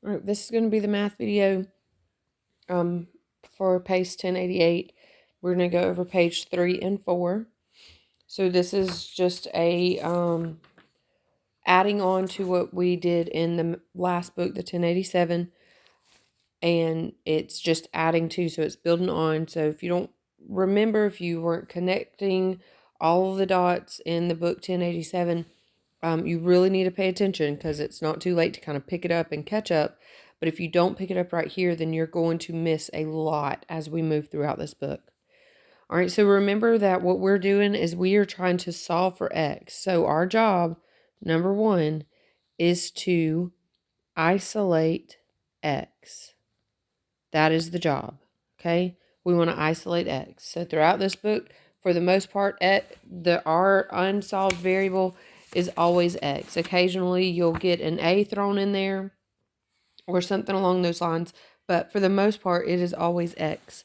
All right, this is going to be the math video for page 1088. We're going to go over page 3 and 4. So this is just a adding on to what we did in the last book, the 1087, and it's just adding to, so it's building on. So if you don't remember, if you weren't connecting all of the dots in the book 1087, you really need to pay attention, because it's not too late to kind of pick it up and catch up. But if you don't pick it up right here, then you're going to miss a lot as we move throughout this book. All right, so remember that what we're doing is we are trying to solve for x. So our job, number 1, is to isolate x. That is the job, okay? We want to isolate x. So throughout this book, for the most part, our unsolved variable is always x. Occasionally, you'll get an a thrown in there or something along those lines, but for the most part, it is always x.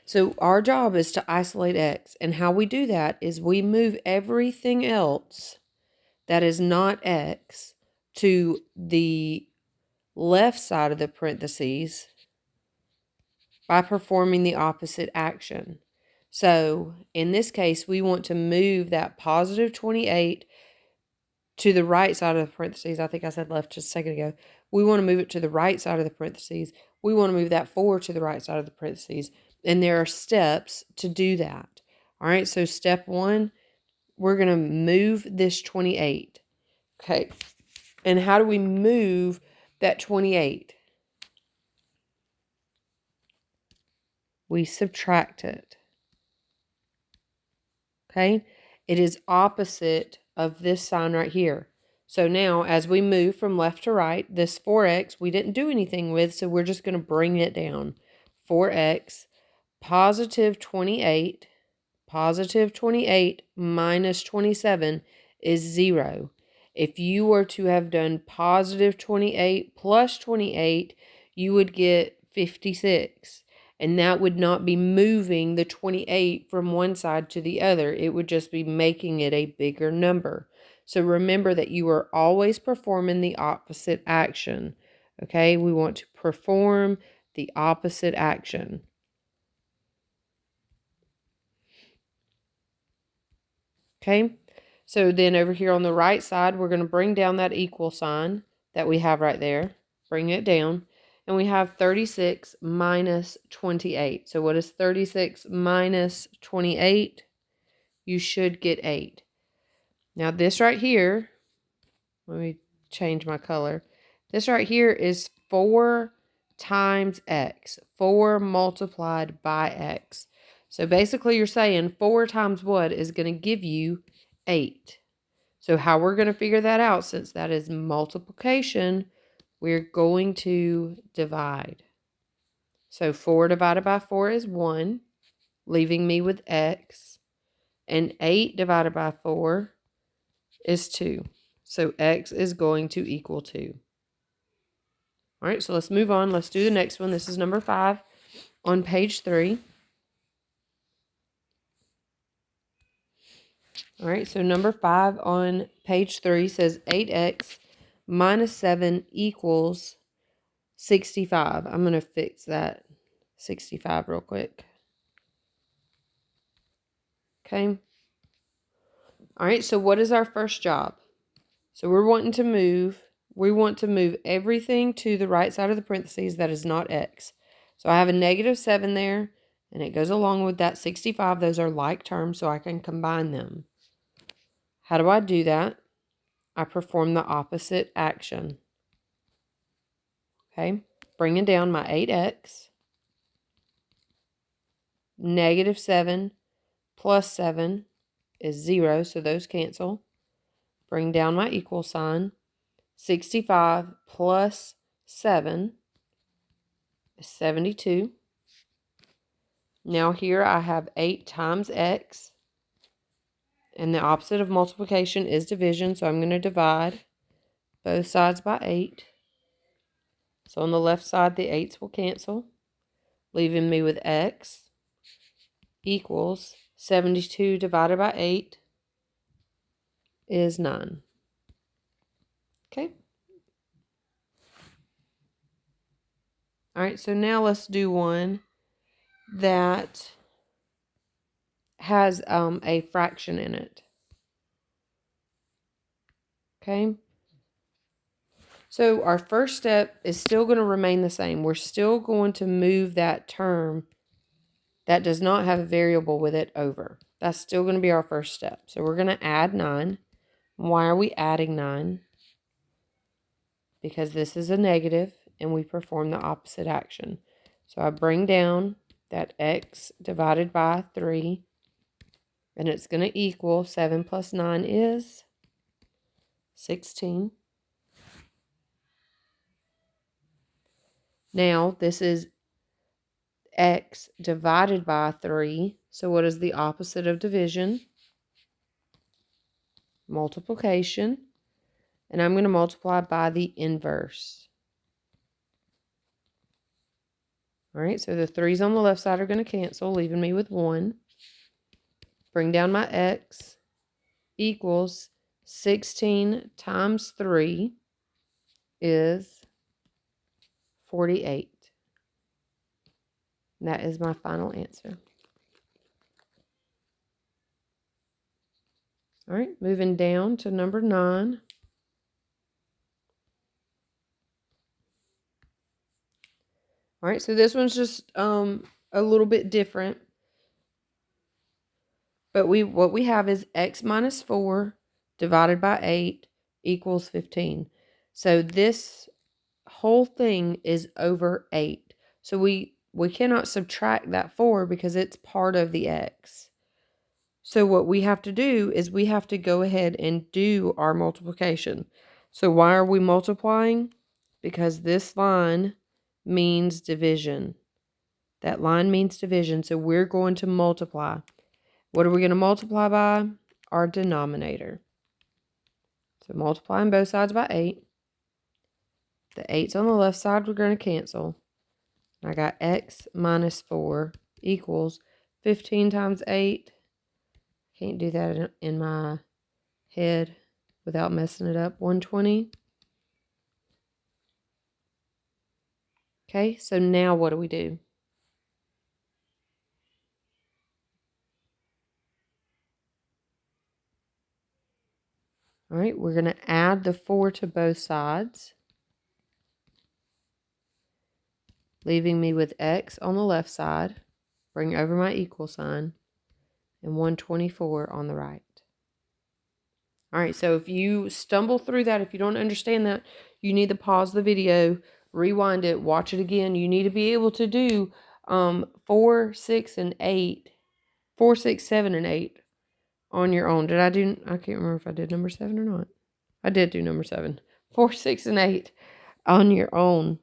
So our job is to isolate x, and how we do that is we move everything else that is not x to the left side of the parentheses by performing the opposite action. So in this case, we want to move that positive 28 to the right side of the parentheses. I think I said left just a second ago. We want to move it to the right side of the parentheses. We want to move that 4 to the right side of the parentheses. And there are steps to do that. All right, so step 1, we're going to move this 28. Okay, and how do we move that 28? We subtract it. Okay, it is opposite of this sign right here. So now as we move from left to right, this 4x we didn't do anything with, so we're just going to bring it down. 4x, positive 28 minus 27 is 0. If you were to have done positive 28 plus 28, you would get 56. And that would not be moving the 28 from one side to the other. It would just be making it a bigger number. So remember that you are always performing the opposite action. Okay, we want to perform the opposite action. Okay, so then over here on the right side, we're going to bring down that equal sign that we have right there. Bring it down. And we have 36 minus 28. So what is 36 minus 28? You should get 8. Now this right here, let me change my color. This right here is 4 times x. 4 multiplied by x. So basically you're saying 4 times what is going to give you 8. So how we're going to figure that out, since that is multiplication, we're going to divide. So 4 divided by 4 is 1, leaving me with x. And 8 divided by 4 is 2. So x is going to equal 2. All right, so let's move on. Let's do the next one. This is number 5 on page 3. All right, so number 5 on page 3 says 8x minus 7 equals 65. I'm going to fix that 65 real quick. Okay. All right, so what is our first job? So we want to move everything to the right side of the parentheses that is not x. So I have a negative 7 there, and it goes along with that 65. Those are like terms, so I can combine them. How do I do that? I perform the opposite action. Okay, bringing down my 8x. Negative 7 plus 7 is 0, so those cancel. Bring down my equal sign. 65 plus 7 is 72. Now here I have 8 times x. And the opposite of multiplication is division, so I'm going to divide both sides by 8. So on the left side, the 8's will cancel, leaving me with x equals 72 divided by 8 is 9. Okay. All right, so now let's do one that has a fraction in it. Okay. So our first step is still going to remain the same. We're still going to move that term that does not have a variable with it over. That's still going to be our first step. So we're going to add 9. Why are we adding 9? Because this is a negative and we perform the opposite action. So I bring down that x divided by 3, and it's going to equal 7 plus 9 is 16. Now this is x divided by 3. So what is the opposite of division? Multiplication. And I'm going to multiply by the inverse. All right, so the 3's on the left side are going to cancel, leaving me with 1. Bring down my x equals 16 times 3 is 48. And that is my final answer. All right, moving down to number 9. All right, so this one's just a little bit different. But what we have is x minus 4 divided by 8 equals 15. So this whole thing is over 8. So we cannot subtract that 4 because it's part of the x. So what we have to do is we have to go ahead and do our multiplication. So why are we multiplying? Because this line means division. That line means division, so we're going to multiply. What are we going to multiply by? Our denominator. So multiplying both sides by 8. The 8's on the left side, we're going to cancel. I got x minus 4 equals 15 times 8. Can't do that in my head without messing it up. 120. Okay, so now what do we do? All right, we're going to add the 4 to both sides, leaving me with x on the left side. Bring over my equal sign, and 124 on the right. All right, so if you stumble through that, if you don't understand that, you need to pause the video, rewind it, watch it again. You need to be able to do 4, 6, and 8, 4, 6, 7, and 8 on your own. I can't remember if I did number 7 or not. I did do number 7. 4, 6, and 8 on your own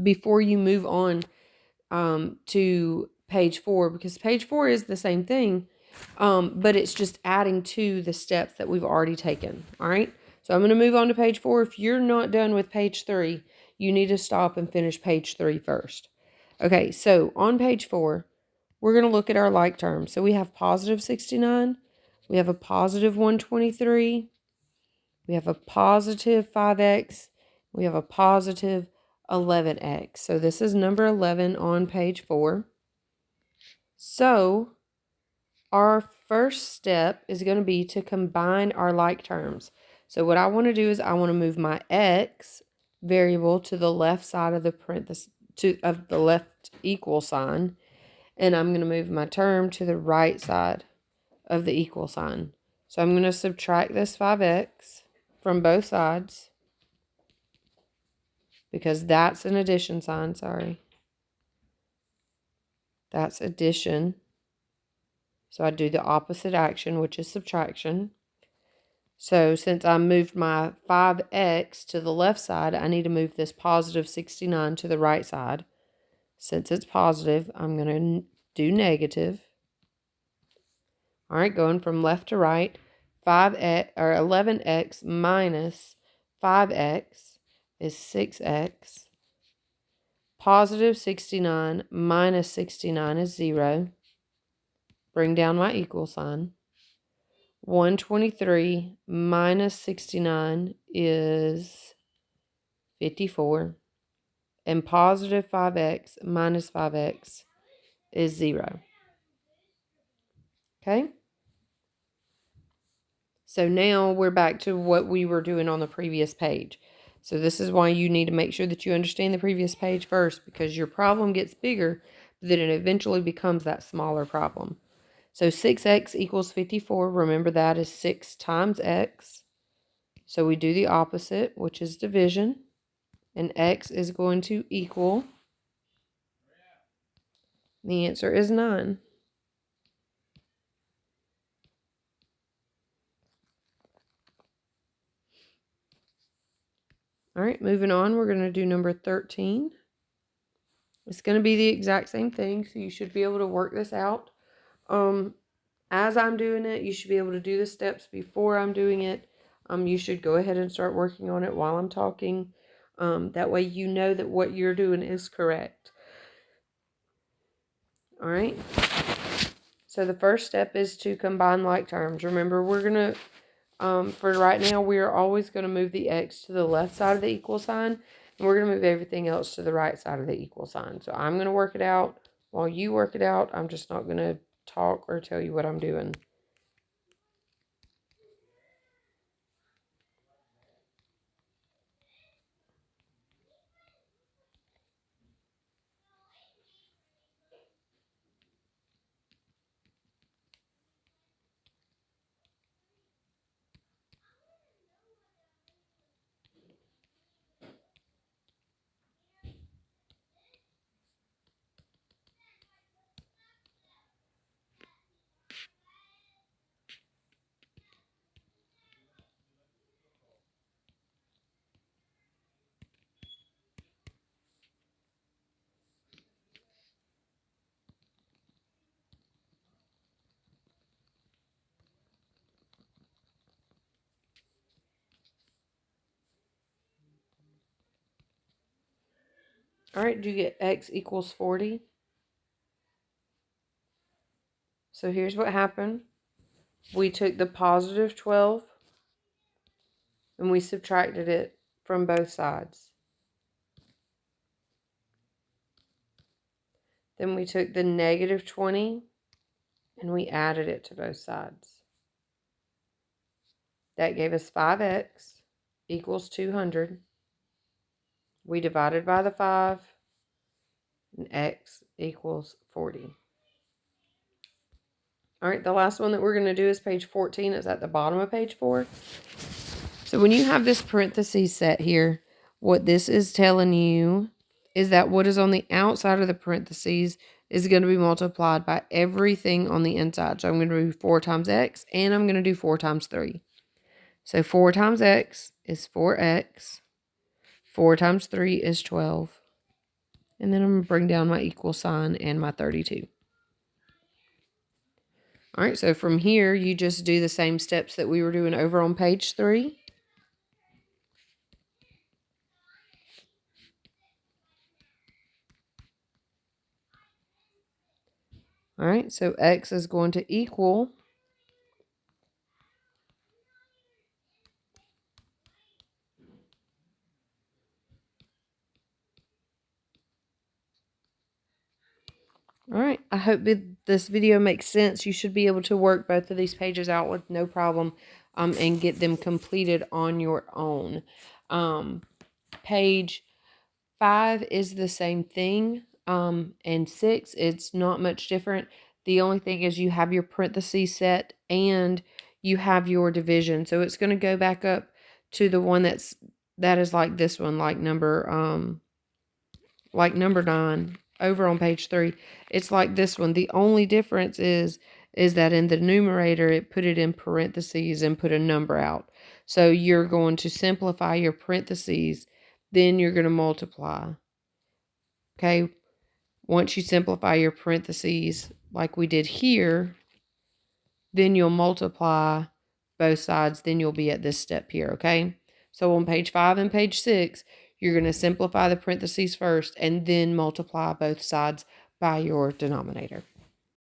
before you move on to page 4, because page 4 is the same thing, but it's just adding to the steps that we've already taken. All right, so I'm going to move on to page 4. If you're not done with page 3, you need to stop and finish page 3 first. Okay, so on page 4, we're going to look at our like terms. So we have positive 69, we have a positive 123, we have a positive 5x, we have a positive 11x. So this is number 11 on page 4. So our first step is going to be to combine our like terms. So what I want to do is I want to move my x variable to the left side of the parenthesis, of the left equal sign, and I'm going to move my term to the right side of the equal sign. So I'm going to subtract this 5x from both sides, because that's an addition sign, sorry. That's addition. So I do the opposite action, which is subtraction. So since I moved my 5x to the left side, I need to move this positive 69 to the right side. Since it's positive, I'm going to do negative. All right, going from left to right, 5x or 11x minus 5x is 6x. Positive 69 minus 69 is 0. Bring down my equal sign. 123 minus 69 is 54. And positive 5x minus 5x is 0. Okay? So now we're back to what we were doing on the previous page. So this is why you need to make sure that you understand the previous page first, because your problem gets bigger, but then it eventually becomes that smaller problem. So 6x equals 54. Remember, that is 6 times x. So we do the opposite, which is division. And x is going to equal, the answer is 9. All right, moving on, we're going to do number 13. It's going to be the exact same thing, so you should be able to work this out. As I'm doing it, you should be able to do the steps before I'm doing it. You should go ahead and start working on it while I'm talking. That way you know that what you're doing is correct. All right. So the first step is to combine like terms. Remember, we're going to, for right now, we are always going to move the x to the left side of the equal sign. And we're going to move everything else to the right side of the equal sign. So I'm going to work it out while you work it out. I'm just not going to talk or tell you what I'm doing. All right, do you get x equals 40? So here's what happened. We took the positive 12 and we subtracted it from both sides. Then we took the negative 20 and we added it to both sides. That gave us 5x equals 200. We divided by the 5, and x equals 40. All right, the last one that we're going to do is page 14. It's at the bottom of page 4. So when you have this parentheses set here, what this is telling you is that what is on the outside of the parentheses is going to be multiplied by everything on the inside. So I'm going to do 4 times x, and I'm going to do 4 times 3. So 4 times x is 4x. 4 times 3 is 12. And then I'm going to bring down my equal sign and my 32. All right, so from here, you just do the same steps that we were doing over on page 3. All right, so x is going to equal, all right, I hope this video makes sense. You should be able to work both of these pages out with no problem and get them completed on your own. Page 5 is the same thing, and 6, it's not much different. The only thing is you have your parentheses set and you have your division. So it's going to go back up to the one that is like this one, like number 9 over on page 3. It's like this one. The only difference is that in the numerator it put it in parentheses and put a number out. So you're going to simplify your parentheses, then you're going to multiply. Okay, once you simplify your parentheses like we did here, then you'll multiply both sides, then you'll be at this step here, okay? So on page 5 and page 6, you're going to simplify the parentheses first and then multiply both sides by your denominator.